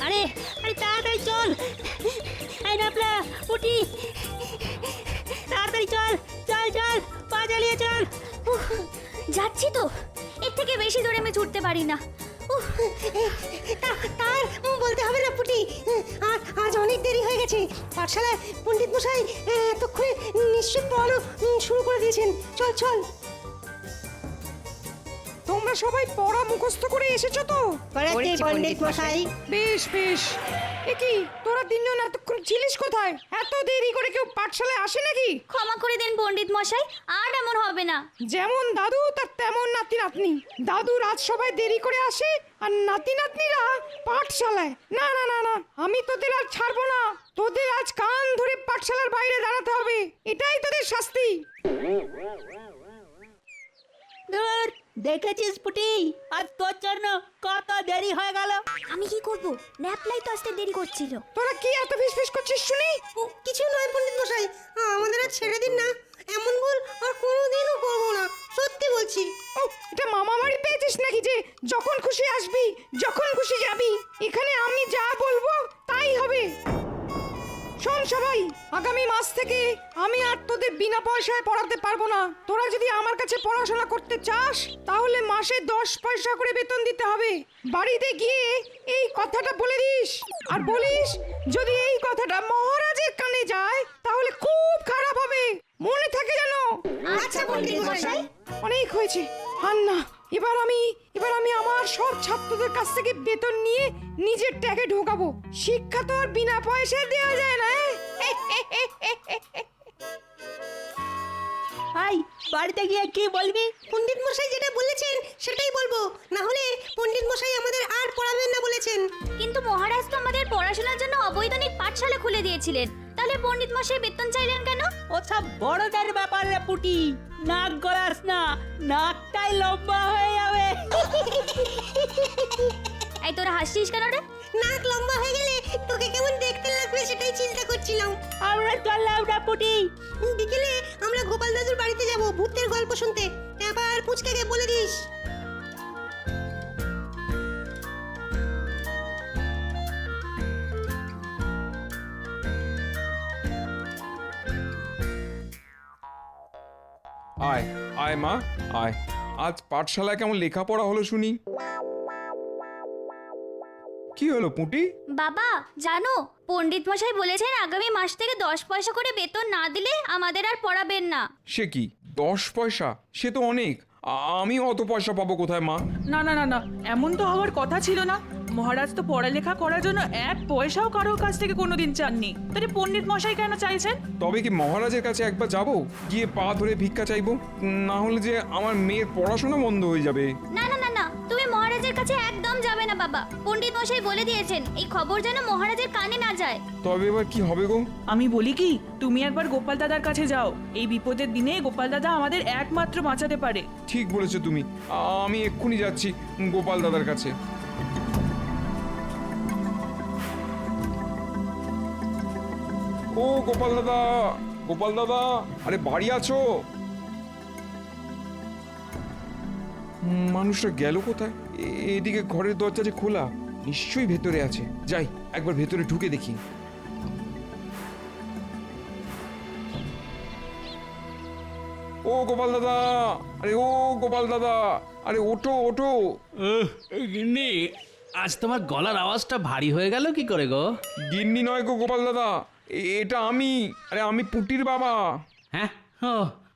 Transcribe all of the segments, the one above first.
আরে আরে তাড়াতাড়ি চল, এই নাপলা পুটি, তাড়াতাড়ি চল চল চল, পা চালিয়ে চল। উফ, যাচ্ছি তো, এর থেকে বেশি দূরে আমি ছুটতে পারি না। উফ, তার বলতে হবে না পুটি, আজ অনেক দেরি হয়ে গেছে। পাঠশালায় পণ্ডিত মশাই এতক্ষণে নিশ্চয় পড়ানো শুরু করে দিয়েছেন। চল চল। তোমরা সবাই পড়া মুখস্থ করে এসেছো তো? করেছি পণ্ডিত মশাই। বেশ বেশ। কি তোরা তিনজন এতক্ষণ ছিলিস কোথায়? এত দেরি করে কেউ পাঠশালায় আসে নাকি? ক্ষমা করে দিন পণ্ডিত মশাই, আর এমন হবে না। যেমন দাদু তার তেমন নাতি নাতনি। দাদুর আজ সবাই দেরি করে আসে আর নাতি নাতনিরা পাঠশালায়। না না না না, আমি তোদের আর ছাড়বো না। তোদের আজ কান ধরে পাঠশালার বাইরে দাঁড়াতে হবে, এটাই তোদের শাস্তি। ধুর, দেখেছিস পুটি, আর তোর জন্য কত দেরি হয়ে গেল। আমি কি করব? ন্যাপলাই তো আসতে দেরি করছিল। তোরা কি এত ফিসফিস করছিস শুনি? কিছু নয় পণ্ডিত মশাই, আমাদের আর ছেড়ে দিন না। এমন ভুল আর কোনোদিনও করবো না, সত্যি বলছি। ও, এটা মামা বাড়ি পেয়েছিস নাকি যে যখন খুশি আসবি যখন খুশি যাবি? এখানে আমি যা বলবো তাই হবে। শোন সবাই, আগামী মাস থেকে আমি আর তোদের বিনা পয়সায় পড়াতে পারবো না। তোরা যদি আমার কাছে পড়াশোনা করতে চাস তাহলে মাসে 10 পয়সা করে বেতন দিতে হবে। বাড়িতে গিয়ে এই কথাটা বলে দিস, আর বলিস যদি এই কথাটা মহারাজের কানে যায় তাহলে খুব খারাপ হবে, মনে থাকে যেন। আচ্ছা পণ্ডিত মশাই। অনেক হয়েছে। আর না, এবার আমি আমার সব ছাত্রদের কাছ থেকে বেতন নিয়ে নিজের ট্যাগে ঢোকাবো। শিক্ষা তো আর বিনা পয়সায় দেওয়া যায় না। ভাই, বাড়িতে গিয়ে কি বলবি? পণ্ডিত মশাই যেটা বলেছেন সেটাই বলবো, না হলে পণ্ডিত মশাই আমাদের আর পড়াবেন না বলেছেন। কিন্তু মহারাজ তো আমাদের পড়াশোনার জন্য অবৈতনিক পাঠশালা খুলে দিয়েছিলেন, তাহলে পণ্ডিত মশাই বেতন চাইলেন কেন? ওসব বড়দের ব্যাপার রে পুটি, নাক গলাস না, নাকটাই লম্বা হয়ে যাবে। এই তোরা হাসছিস কেন রে? নাক লম্বা হয়ে গেলে তোকে কেমন দেখতে লাগবে সেটাই চিন্তা করছিলাম। আমরা চললাম না পুটি। বিকেলে আমরা গোপাল দাদুর বাড়িতে যাব ভূতের গল্প শুনতে। আবার পুচকাকে বলে দিস। আয় আয় মা আয়। আজ পাঠশালায় কেমন লেখাপড়া হলো শুনি? কি হলো পুঁটি? বাবা জানো, পণ্ডিত মশাই বলেছেন আগামী মাস থেকে 10 পয়সা করে বেতন না দিলে আমাদের আর পড়াবেন না। সে কি 10 পয়সা? সে তো অনেক। আমি অত পয়সা পাবো কোথায় মা? না না না না, এমন তো হওয়ার কথা ছিল না। মহারাজ তো পড়ালেখা করার জন্য 1 পয়সাও কারোর কাছ থেকে কোনোদিন চাননি, তাহলে পণ্ডিত মশাই কেন চাইছেন? তবে কি মহারাজের কাছে একবার যাব, গিয়ে পা ধরে ভিক্ষা চাইবো? না হলে যে আমার মেয়ের পড়াশোনা বন্ধ হয়ে যাবে। না না না না, তুমি মহারাজের কাছে একদম যাবে না বাবা। পণ্ডিত মশাই বলে দিয়েছেন এই খবর যেন মহারাজের কানে না যায়। তবে এবার কি হবে গো? আমি বলি কি, তুমি একবার গোপাল দাদার কাছে যাও। এই বিপদের দিনে গোপাল দাদা আমাদের একমাত্র বাঁচাতে পারে। ঠিক বলেছো তুমি, আমি এক্ষুনি যাচ্ছি গোপাল দাদার কাছে। ও গোপাল দাদা, গোপাল দাদা, আরে বাড়ি আছো? মানুষটা গেল কোথায়? এদিকে ঘরের দরজা যে খোলা, নিশ্চয়ই ভেতরে আছে। যাই একবার ভেতরে ঢুকে দেখি। ও গোপাল দাদা, আরে ও গোপাল দাদা, আরে ওঠো ওঠো। গিন্নি, আজ তোমার গলার আওয়াজটা ভারী হয়ে গেল কি করে গো? গিন্নি নয় গো গোপাল দাদা, এটা আমি। আরে আমি পুটির বাবা। হ্যাঁ,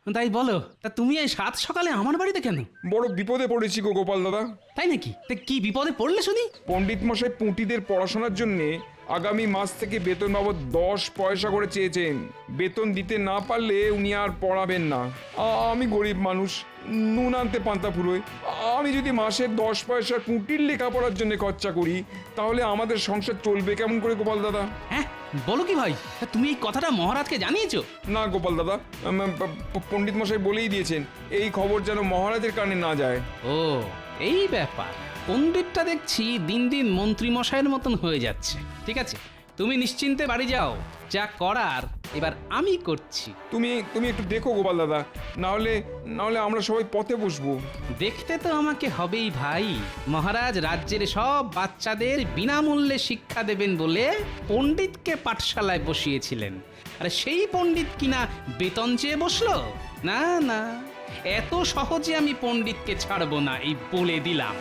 ও তাই বলো। তা তুমি এই সাত সকালে আমার বাড়িতে কেন? বড় বিপদে পড়েছি গো গোপাল দাদা। তাই নাকি? তা কি বিপদে পড়লে শুনি? পণ্ডিত মশাই পুঁটিদের পড়াশোনার জন্য আগামী মাস থেকে বেতন বাবদ 10 পয়সা করে চেয়েছেন। বেতন দিতে না পারলে উনি আর পড়াবেন না। আমি গরিব মানুষ, নুন আনতে পান্তা ফুরোয়। আমি যদি মাসে 10 পয়সা পুঁটির লেখাপড়ার জন্য খরচা করি তাহলে আমাদের সংসার চলবে কেমন করে গোপাল দাদা? হ্যাঁ, বলো কি ভাই? তা তুমি এই কথাটা মহারাজকে জানিয়েছো? না গোপাল দাদা, পণ্ডিত মশাই বলেই দিয়েছেন এই খবর যেন মহারাজের কানে না যায়। ও এই ব্যাপার। পণ্ডিতটা দেখছি দিন দিন মন্ত্রী মশাইয়ের মতন হয়ে যাচ্ছে। ঠিক আছে, তুমি নিশ্চিন্তে বাড়ি যাও, যা করার এবার আমি করছি। তুমি তুমি একটু দেখো গোপাল দাদা, না হলে আমরা সবাই পথে বসবো। দেখতে তো আমাকে হবেই ভাই। মহারাজ রাজ্যের সব বাচ্চাদের বিনামূল্যে শিক্ষা দেবেন বলে পণ্ডিতকে পাঠশালায় বসিয়েছিলেন, আর সেই পণ্ডিত কিনা বেতন চেয়ে বসলো? না না, এত সহজে আমি পণ্ডিতকে ছাড়বো না, এই বলে দিলাম।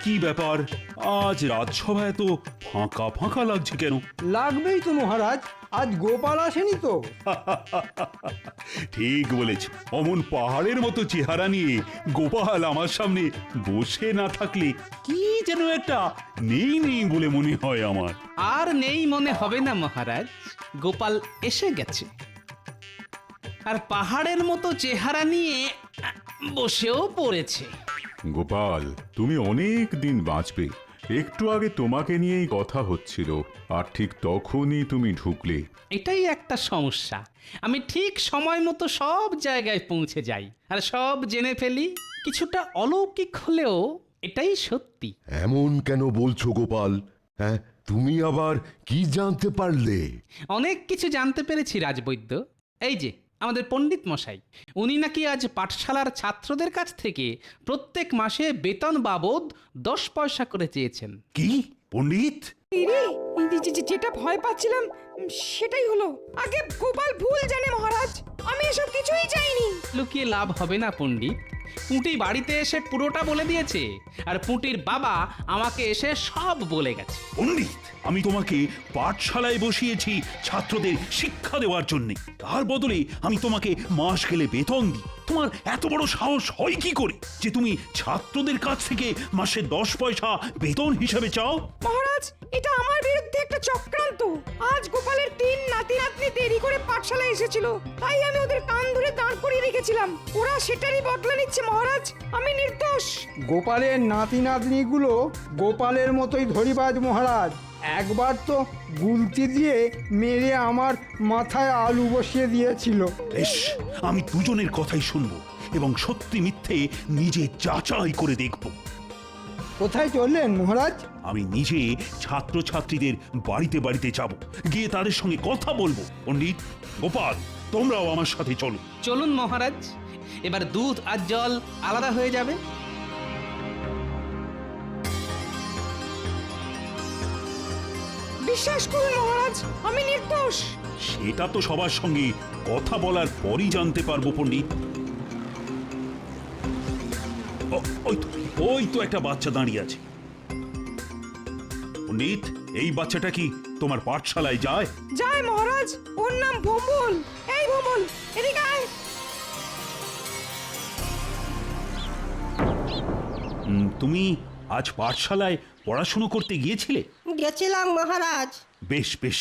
কি ব্যাপার, আজ রাজসভায় তো ফাঁকা ফাঁকা লাগছে কেন? লাগবেই তো মহারাজ, আজ গোপাল আসেনি তো। ঠিক বলেছ, অমন পাহাড়ের মতো চেহারা নিয়ে গোপাল আমার সামনে বসে না থাকলে কি যেন একটা নেই নেই বলে মনে হয় আমার। আর নেই মনে হবে না মহারাজ, গোপাল এসে গেছে, আর পাহাড়ের মতো চেহারা নিয়ে বসেও পড়েছে। গোপাল, তুমি অনেক দিন বাঁচবে। একটু আগে তোমাকে নিয়েই কথা হচ্ছিল, আর ঠিক তখনই তুমি ঢুকলে। এটাই একটা সমস্যা, আমি ঠিক সময় মতো সব জায়গায় পৌঁছে যাই আর সব জেনে ফেলি। কিছুটা অলৌকিক হলেও এটাই সত্যি। এমন কেন বলছো গোপাল? হ্যাঁ, তুমি আবার কি জানতে পারলে? অনেক কিছু জানতে পেরেছি রাজবৈদ্য। এই যে আমাদের পণ্ডিত মশাই, উনি নাকি আজ পাঠশালার ছাত্রদের কাছ থেকে প্রত্যেক মাসে বেতন বাবদ 10 পয়সা করে চেয়েছেন। কি পণ্ডিত? ইরে, যেটা ভয় পাচ্ছিলাম সেটাই হলো। আগে গোপাল ভুল জানে মহারাজ, আমি এসব কিছুই চাইনি। লুকিয়ে লাভ হবে না পণ্ডিত, পুঁটি বাড়িতে এসে পুরোটা বলে দিয়েছে, আর পুঁটির বাবা আমাকে এসে সব বলে গেছে। পণ্ডিত, আমি তোমাকে পাঠশালায় বসিয়েছি ছাত্রদের শিক্ষা দেওয়ার জন্য, তার বদলে আমি তোমাকে মাস গেলে বেতন দিই। তোমার এত বড় সাহস হয় কি করে যে তুমি ছাত্রদের কাছ থেকে মাসে 10 পয়সা বেতন হিসাবে চাও? মহারাজ, এটা আমার বিরুদ্ধে একটা চক্রান্ত। আজ গোপালের 3 নাতি নাতনি দেরি করে পাঠশালায় এসেছিল, তাই আমি ওদের কান ধরে দাঁড় করিয়ে রেখেছিলাম। ওরা সেটারই বদলা নিচ্ছে মহারাজ, আমি নির্দোষ। গোপালের নাতি নাতনিগুলো গোপালের মতোই ধরিবাজ মহারাজ। একবার তো গুলতি দিয়ে মেরে আমার মাথায় আলু বসিয়ে দিয়েছিল। বেশ, আমি দুজনের কথাই শুনবো এবং সত্যি মিথ্যে নিজে যাচাই করে দেখব। কোথায় চললেন মহারাজ? আমি নিজে ছাত্রছাত্রীদের বাড়িতে বাড়িতে যাব, গিয়ে তাদের সঙ্গে কথা বলবো। পণ্ডিত, গোপাল, তোমরাও আমার সাথে চলো। চলুন মহারাজ, এবার দুধ আর জল আলাদা হয়ে যাবে। বিশ্বাস করুন মহারাজ, আমি নির্দোষ। সেটা তো সবার সঙ্গে কথা বলার পরই জানতে পারবো পণ্ডিত। ওই তো একটা বাচ্চা দাঁড়িয়ে আছে। পণ্ডিত, এই বাচ্চাটা কি তোমার পাঠশালায় যায়? যায় মহারাজ, ওর নাম ভম্বল। এই ভম্বল, এদিকে আয়। তুমি আজ পাঠশালায় পড়াশুনো করতে গিয়েছিলে? গেছিলাম মহারাজ। বেশ বেশ,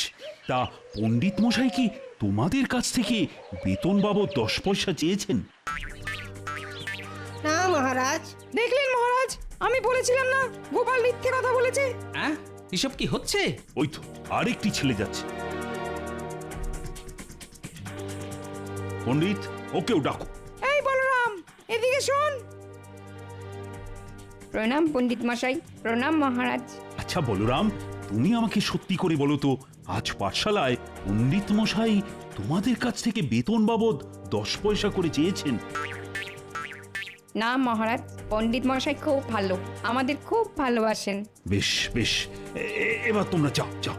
তা পণ্ডিত মশাই কি তোমাদের কাছ থেকে বেতন বাবদ 10 পয়সা চেয়েছেন? না মহারাজ। দেখলেন মহারাজ, আমি বলেছিলাম না গোপাল মিথ্যে কথা বলেছে। হ্যাঁ, এসব কি হচ্ছে? ওই তো আরেকটি ছেলে যাচ্ছে। পণ্ডিত, ওকেও ডাকো। এই বলরাম, এদিকে শোন। প্রণাম পণ্ডিত মশাই। প্রণাম মহারাজ। আচ্ছা বলরাম, তুমি আমাকে সত্যি করে বলো তো, আজ পাঠশালায় পণ্ডিত মশাই তোমাদের কাছ থেকে বেতন বাবদ 10 পয়সা করে চেয়েছেন? না মহারাজ, পণ্ডিত মশাই খুব ভালো, আমাদের খুব ভালোবাসেন। বেশ বেশ, এবার তোমরা যাও যাও।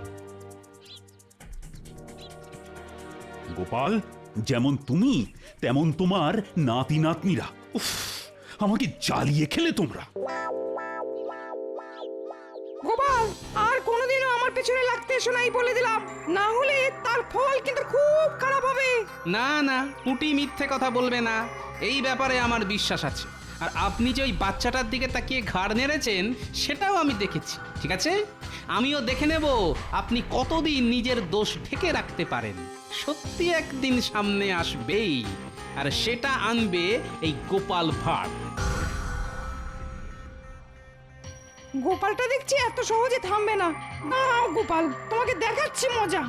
গোপাল, যেমন তুমি তেমন তোমার নাতি নাতনিরা। উফ, আমাকে জ্বালিয়ে খেলে তোমরা। গোপাল, আর কোনোদিনও আমার পেছনে লাগতে এসো নাই বলে দিলাম, না হলে তার ফল কিন্তু খুব খারাপ হবে। না না, পুঁটি মিথ্যে কথা বলবে না, এই ব্যাপারে আমার বিশ্বাস আছে। আর আপনি যে ওই বাচ্চাটার দিকে তাকিয়ে ঘাড় নেড়েছেন সেটাও আমি দেখেছি। ঠিক আছে, আমিও দেখে নেব আপনি কতদিন নিজের দোষ ঢেকে রাখতে পারেন। সত্যি একদিন সামনে আসবেই, আর সেটা আনবে এই গোপাল ভাঁড়। গোপালটা দেখছি এত সহজে থামবে না। দাঁড়াও গোপাল, তোমাকে দেখাচ্ছি মজা।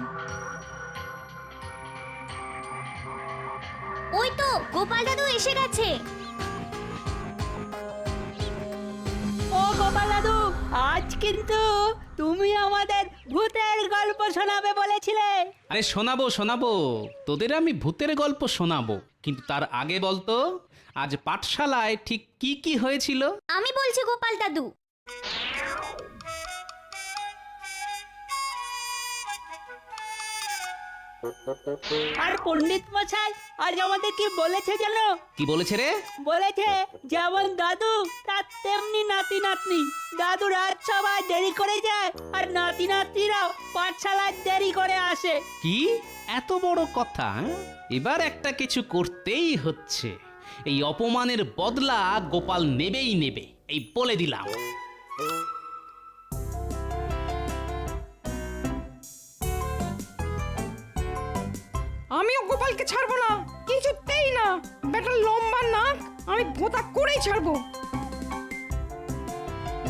ওই তো গোপাল দাদু এসে গেছে। ও গোপাল দাদু, আজ কিন্তু তুমি আমাদের ভূতের গল্প শোনাবে বলেছিলে। আরে শোনাবো শোনাবো, তোদের আমি ভূতের গল্প শোনাবো, কিন্তু তার আগে বলতো আজ পাঠশালায় ঠিক কি কি হয়েছিল। আমি বলছি গোপাল দাদু। আর পণ্ডিত মশাই আজ আমাদের কি বলেছে জানো? কি বলেছে রে? বলেছে যেমন দাদু তার তেমনি নাতি নাতনি। দাদু রাজসভায় দেরি করে যায় আর নাতি নাতনিরাও পাঠশালায় দেরি করে আসে। কি এত বড় কথা? এবার একটা কিছু করতেই হচ্ছে। এই অপমানের বদলা গোপাল নেবেই নেবে, এই বলে দিলাম। আমিও গোপালকে ছাড়বো না, কিছুতেই না। বেটার লম্বা নাক আমি ভোঁতা করেই ছাড়বো।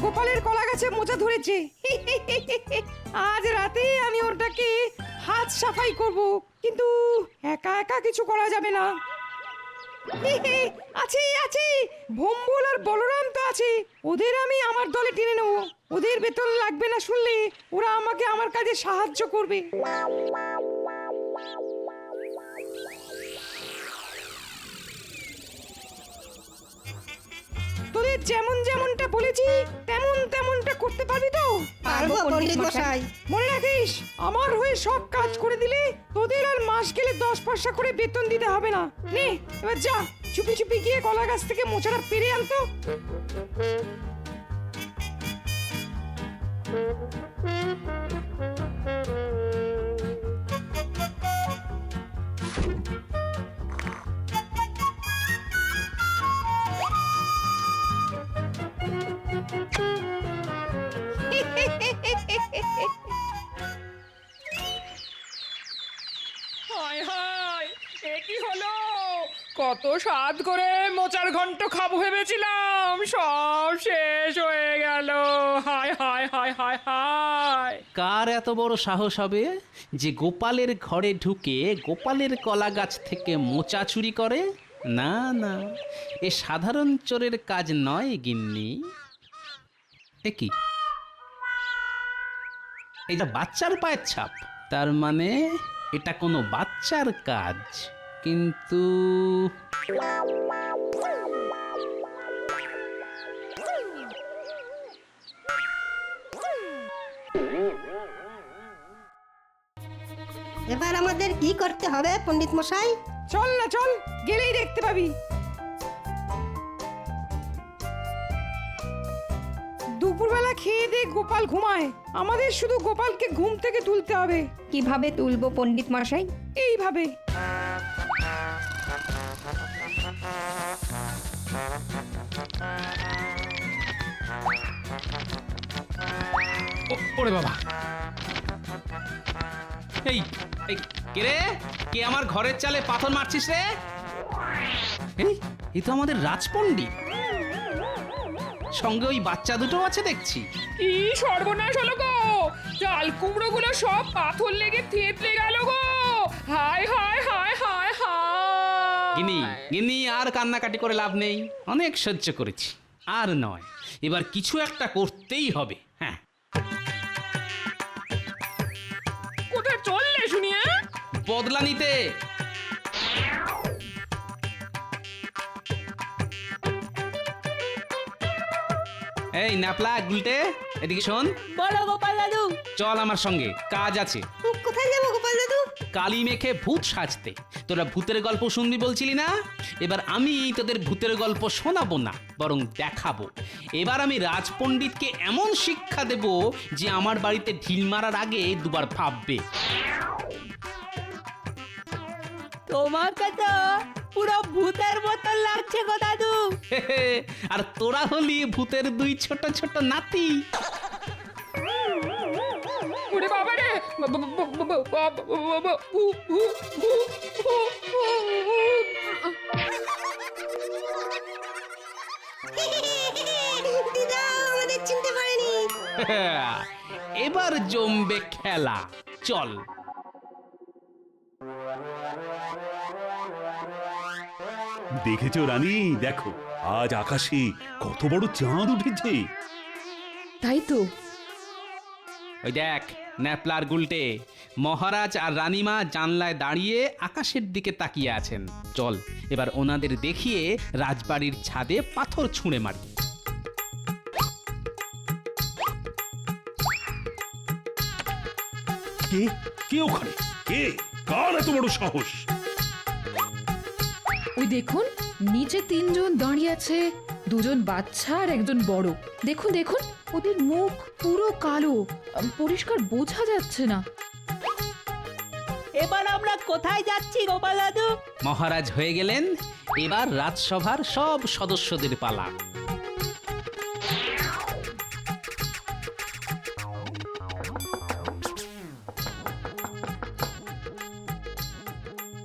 গোপালের কলা গাছে মোচা ধরেছে। আজ রাতে আমি ওটাকে হাত সাফাই করব, কিন্তু একা একা কিছু করা যাবে না। আছে আছে, ভম্বল আর বলরাম তো আছে, ওদের আমি আমার দলে টেনে নেবো। ওদের বেতন লাগবে না শুনলে ওরা আমাকে আমার কাজে সাহায্য করবে। তোদের যেমন যেমনটা বলেছি তেমন তেমনটা করতে পারবি তো? পারবো পণ্ডিত মশাই। মনে রাখিস, আমার হয়ে সব কাজ করে দিলে তোদের আর মাস গেলে 10 পয়সা করে বেতন দিতে হবে না। নে এবার যা, চুপি চুপি গিয়ে কলা গাছ থেকে মোচাটা পেরে আনতো। হায় হায়, এ কি হলো? কত স্বাদ করে মোচার ঘন্ট খাবো ভেবেছিলাম, সব শেষ হয়ে গেল। হায় হায় হায় হায় হায়। কার এত বড় সাহস হবে যে গোপালের ঘরে ঢুকে গোপালের কলা গাছ থেকে মোচা চুরি করে? না না, এ সাধারণ চোরের কাজ নয় গিন্নি। এ কি, এটা বাচ্চার পায়ের ছাপ? তার মানে এটা কোনো বাচ্চার কাজ। কিন্তু এবার আমাদের কি করতে হবে পণ্ডিত মশাই? চল না চল, গেলেই দেখতে পাবি। দুপুরবেলা খেয়ে দিয়ে গোপাল ঘুমায়, আমাদের শুধু গোপালকে ঘুম থেকে তুলতে হবে। কিভাবে তুলবো পণ্ডিত মশাই? এইভাবে। ওরে বাবা, এই এই কে রে? কে আমার ঘরের চালে পাথর মারছিস রে? এই তো আমাদের রাজপণ্ডিত, সঙ্গে ওই বাচ্চা দুটো আছে দেখছি। কি সর্বনাশ হলো গো! চাল কুমড়ো গুলো সব পাথর লেগে থেতলে গেল গো! হায় হায় হায় হায় হায়। গিনি গিনি, আর কান্নাকাটি করে লাভ নেই, অনেক সহ্য করেছি, আর নয়, এবার কিছু একটা করতেই হবে। হ্যাঁ, কোথায় চললে শুনিয়ে? বদলা নিতে। এই ন্যাপলা গুলটে, এদিকে শোন। বলো গোপাল দাদু। চল আমার সঙ্গে, কাজ আছে। কোথায় যাবো গোপাল দাদু? কালি মেখে ভূত সাজতে। তোরা ভূতের গল্প শুনবি বলছিলি না? এবার আমি তোদের ভূতের গল্প শোনাবো না, বরং দেখাবো। এবার আমি রাজপণ্ডিতকে এমন শিক্ষা দেব যে আমার বাড়িতে ঢিল মারার আগে দুবার ভাববে। তোমাকে তো পুরো ভূতের মতন লাগছে গো দাদু। আর তোরা হলি ভূতের দুই ছোট ছোট নাতি। ওরে বাবা রে! দিদা আমাদের চিনতে পারেনি। এবার জমবে খেলা, চল। দেখেছো রানী, দেখো আজ আকাশে কত বড় চাঁদ উঠেছে। তাই তো। ওই দেখ ন্যাপলার গুলটে, মহারাজ আর রানীমা জানলায় দাঁড়িয়ে আকাশের দিকে তাকিয়ে আছেন। চল এবার ওনাদের দেখিয়ে রাজবাড়ির ছাদে পাথর ছুঁড়ে মারি। কে কে ওখানে? কে? কার এত বড় সাহস? ওই দেখুন, নিচে 3 জন দাঁড়িয়ে আছে, 2 জন বাচ্চা আর একজন বড়। দেখুন দেখুন, ওদের মুখ পুরো কালো, পরিষ্কার বোঝা যাচ্ছে না। এবার আমরা কোথায় যাচ্ছি গোপাল দাদু? মহারাজ হয়ে গেলেন, এবার রাজসভার সব সদস্যদের পালা।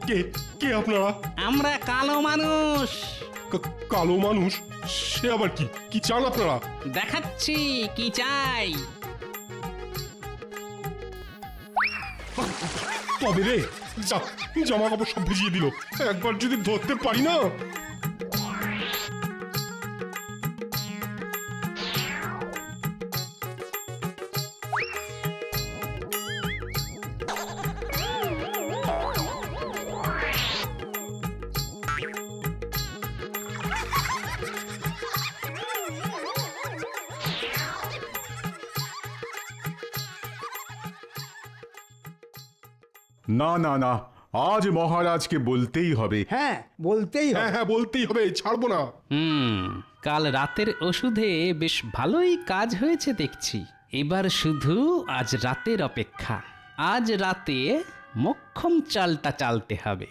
কে কে আপনারা? আমরা কালো মানুষ। কালো মানুষ? সে আবার কি? কি চান আপনারা? দেখাচ্ছি কি চাই। তবে রে, জামা কাপড় সব ভিজিয়ে দিল, একবার যদি ধরতে পারি না। না না না, আজ মহারাজকে বলতেই হবে। হ্যাঁ বলতেই হবে। হ্যাঁ বলতেই হবে, ছাড়বো না। কাল রাতের ওষুধে বেশ ভালোই কাজ হয়েছে দেখছি। এবার শুধু আজ রাতের অপেক্ষা। আজ রাতে মক্ষম চালটা চালতে হবে।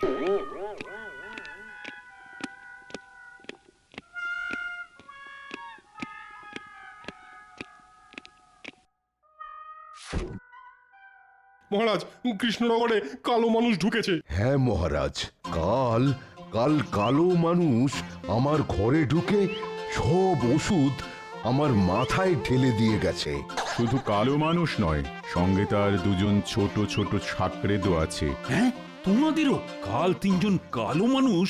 মহারাজ, কৃষ্ণনগরে কালো মানুষ ঢুকেছে। হ্যাঁ মহারাজ, কাল কাল কালো মানুষ আমার ঘরে ঢুকে সব ওষুধ আমার মাথায় ঢেলে দিয়ে গেছে। শুধু কালো মানুষ নয়, সঙ্গে তার 2 জন ছোট ছোট ছাকরেদও আছে। হ্যাঁ, তোমাদেরও কাল 3 জন কালো মানুষ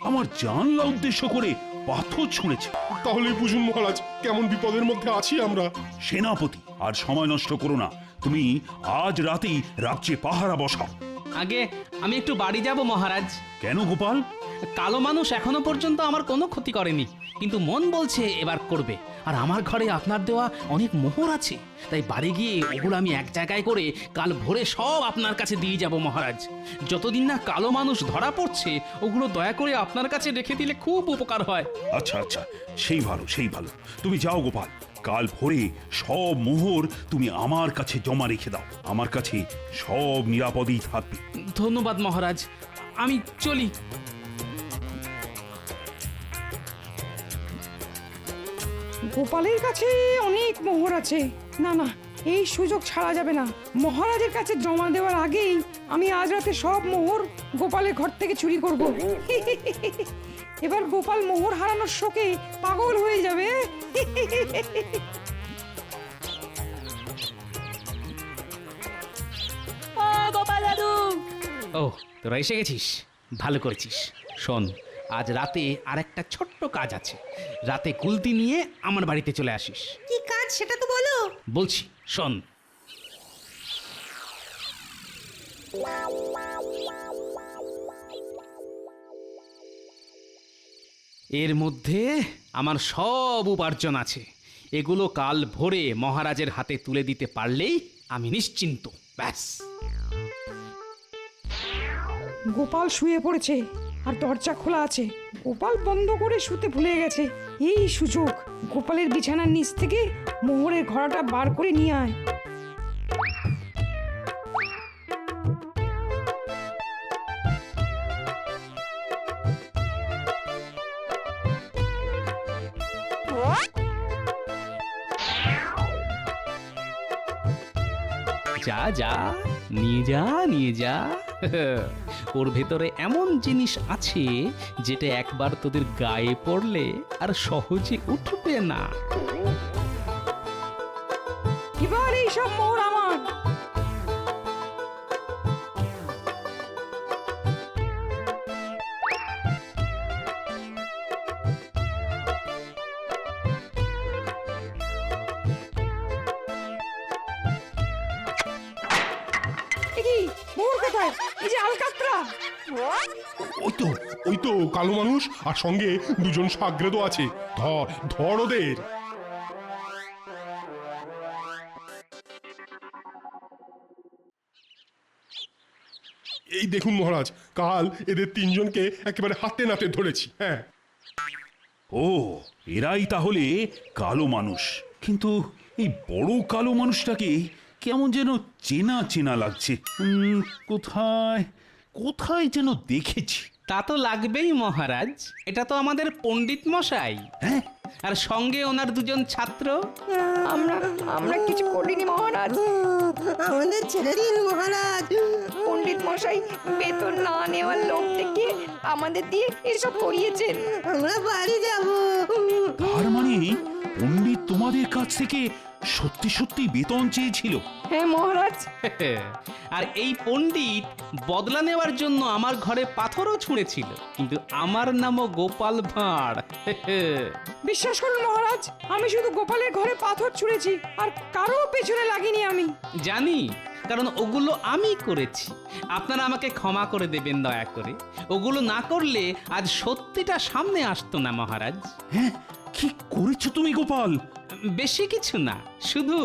আমার জানলা উদ্দেশ্য করে পাথর ছুঁড়েছে। তাহলে বুঝুন মহারাজ, কেমন বিপদের মধ্যে আছি আমরা। সেনাপতি, আর সময় নষ্ট করো না, তুমি আজ রাতেই রাজ্যে পাহারা বসাও। আগে আমি একটু বাড়ি যাব মহারাজ। কেন গোপাল? কালো মানুষ এখনো পর্যন্ত আমার কোনো ক্ষতি করেনি, কিন্তু মন বলছে এবার করবে। আর আমার ঘরে আপনার দেওয়া অনেক মোহর আছে, তাই বাড়ি গিয়ে ওগুলো আমি এক জায়গায় করে কাল ভোরে সব আপনার কাছে দিয়ে যাব মহারাজ। যতদিন না কালো মানুষ ধরা পড়ছে, ওগুলো দয়া করে আপনার কাছে রেখে দিলে খুব উপকার হয়। আচ্ছা আচ্ছা, সেই ভালো সেই ভালো। তুমি যাও গোপাল, কাল ভোরে সব মোহর তুমি আমার কাছে জমা রেখে দাও। আমার কাছে সব নিরাপদেই থাকবে। ধন্যবাদ মহারাজ, আমি চলি। গোপালের কাছে অনেক মোহর আছে। না না, এই সুযোগ ছাড়া যাবে না। মহারাজের কাছে জমা দেওয়ার আগেই আমি আজ রাতে সব মোহর গোপালের ঘর থেকে চুরি করব। এবার গোপাল মোহর হারানোর শোকে পাগল হয়ে যাবে। ও গোপাল দাদু! ও, তোরা এসে গেছিস, ভালো করেছিস। শোন, আজ রাতে আর একটা ছোট্ট কাজ আছে। রাতে কুলতি নিয়ে আমার বাড়িতে চলে আসিস। কি কাজ সেটা তো বলো। বলছি, শোন। এর মধ্যে আমার সব উপার্জন আছে। এগুলো কাল ভোরে মহারাজের হাতে তুলে দিতে পারলেই আমি নিশ্চিন্ত। ব্যাস। গোপাল শুয়ে পড়েছে আর দরজা খোলা আছে। গোপাল বন্ধ করে শুতে ভুলে গেছে। এই সুযোগ, গোপালের বিছানার নিচ থেকে মোহরের ঘোড়াটা বার করে নিয়ে আয়। যা যা, নিয়ে যা নিয়ে যা। ওর ভেতরে এমন জিনিস আছে যেটা একবার তোদের গায়ে পড়লে আর সহজে উঠবে না। এবার এই সব মোহর আমার। কি মোহর কোথায়? এই যে আলকাতরা। ওই তো কালো মানুষ আর সঙ্গে দুজন সাগ্রেদও আছে। ধর ওদের। এই দেখুন মহারাজ, কাল এদের তিনজনকে একেবারে হাতে নাতে ধরেছি। হ্যাঁ, ও এরাই তাহলে কালো মানুষ। কিন্তু এই বড় কালো মানুষটাকে কেমন যেন চেনা চেনা লাগছে। কোথায় কোথায় যেন দেখেছি। তা তো লাগবেই মহারাজ, এটা তো আমাদের পণ্ডিত মশাই। হ্যাঁ, আর সঙ্গে ওনার দুজন ছাত্র। আমরা কিছু করিনি মহারাজ। আমাদের ছেড়ে দিন মহারাজ। পণ্ডিত মশাই বেতন না নেওয়ার লোক থেকে আমাদের দিয়ে এসব করিয়েছেন। আমরা বাড়ি যাব। তার মানে পণ্ডিত তোমাদের কাছ থেকে সত্যি সত্যি বেতন চেয়েছিল? হ্যাঁ মহারাজ। আর এই পণ্ডিত বদলা নেওয়ার জন্য আমার ঘরে পাথরও ছুঁড়েছিল, কিন্তু আমার নামও গোপাল ভাঁড়। বিশ্বাস করুন মহারাজ, আমি শুধু গোপালের ঘরে পাথর ছুঁড়েছি, আর কারো পেছনে লাগিনি আমি। জানি, কারণ ওগুলো আমি করেছি। আপনারা আমাকে ক্ষমা করে দেবেন দয়া করে। ওগুলো না করলে আজ সত্যিটা সামনে আসতো না মহারাজ। হ্যাঁ, কি করেছো তুমি গোপাল? বেশি কিছু না, শুধু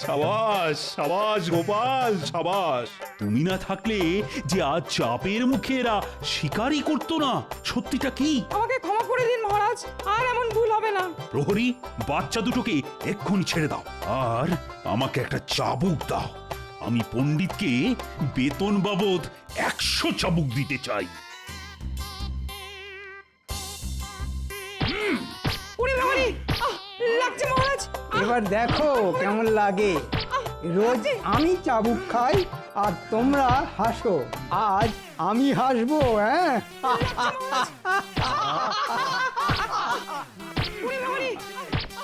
সাবাস সাবাস গোপাল সাবাস। তুমি না থাকলে যে আজ চাপের মুখে এরা শিকারই করতো না। সত্যিটা কি? আমাকে ক্ষমা করে দিন মহারাজ, আর এমন ভুল হবে না। প্রহরী, বাচ্চা দুটোকে এক্ষুনি ছেড়ে দাও, আর আমাকে একটা চাবুক দাও। আমি পণ্ডিতকে বেতন বাবদ 100 চাবুক দিতে চাই। ওরে বাবারে, লাগছে মহারাজ। এবার দেখো কেমন লাগে। রোজ আমি চাবুক খাই আর তোমরা হাসো, আজ আমি হাসবো। হ্যাঁ, ওরে বাবা,